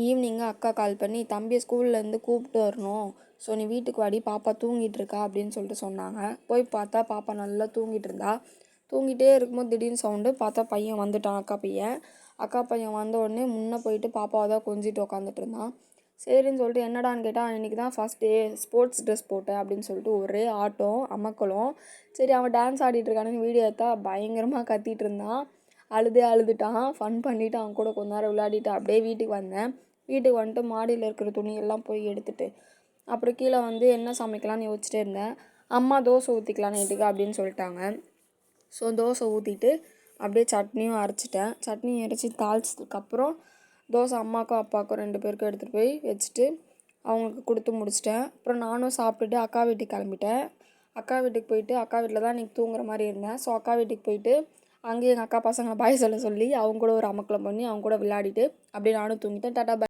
ஈவினிங்கு அக்கா கால் பண்ணி தம்பியை ஸ்கூல்லேருந்து கூப்பிட்டு வரணும், ஸோ நீ வீட்டுக்கு வாடி, பாப்பா தூங்கிட்டு இருக்கா அப்படின்னு சொல்லிட்டு சொன்னாங்க. போய் பார்த்தா பாப்பா நல்லா தூங்கிட்டு இருந்தா. தூங்கிட்டே இருக்கும்போது திடீர்னு சவுண்டு பார்த்தா பையன் வந்துட்டான். அக்கா பையன் வந்த உடனே முன்னே போயிட்டு பாப்பாவை தான் கொஞ்சிட்டு உட்காந்துட்டு இருந்தான். சரின்னு சொல்லிட்டு என்னடான்னு கேட்டால், இன்றைக்கி தான் ஃபஸ்ட் டே, ஸ்போர்ட்ஸ் ட்ரெஸ் போட்டேன் அப்படின்னு சொல்லிட்டு ஒரே ஆட்டம் அமக்கலம். சரி அவன் டான்ஸ் ஆடிட்டு இருக்கானுன்னு வீடியோ எடுத்தா பயங்கரமாக கத்திட்டு இருந்தான். அழுதுட்டான். ஃபன் பண்ணிவிட்டு அவன் கூட கொஞ்ச நேரம் விளையாடிட்டு அப்படியே வீட்டுக்கு வந்தேன். வீட்டுக்கு வந்துட்டு மாடியில் இருக்கிற துணியெல்லாம் போய் எடுத்துட்டு அப்புறம் கீழே வந்து என்ன சமைக்கலான்னு யோசிச்சுட்டே இருந்தேன். அம்மா தோசை ஊற்றிக்கலாம் நைட்டுக்கு அப்படின்னு சொல்லிட்டாங்க. ஸோ தோசை ஊற்றிட்டு அப்படியே சட்னியும் அரைச்சிட்டேன். சட்னி அரைச்சி தாளிச்சதுக்கப்புறம் தோசை அம்மாவுக்கும் அப்பாவுக்கும் 2 பேருக்கும் எடுத்துகிட்டு போய் வச்சுட்டு அவங்களுக்கு கொடுத்து முடிச்சிட்டேன். அப்புறம் நானும் சாப்பிட்டுட்டு அக்கா வீட்டுக்கு கிளம்பிட்டேன். அக்கா வீட்டுக்கு போயிட்டு அக்கா வீட்டில் தான் இன்றைக்கி தூங்குற மாதிரி இருந்தேன். ஸோ அக்கா வீட்டுக்கு போயிட்டு அங்கேயும் எங்கள் அக்கா பசங்களை பாய் சொல்லி அவங்க கூட ஒரு அமக்கலம் பண்ணி அவங்க கூட விளையாடிட்டு அப்படியே நானும் தூங்கிட்டேன். டாட்டா.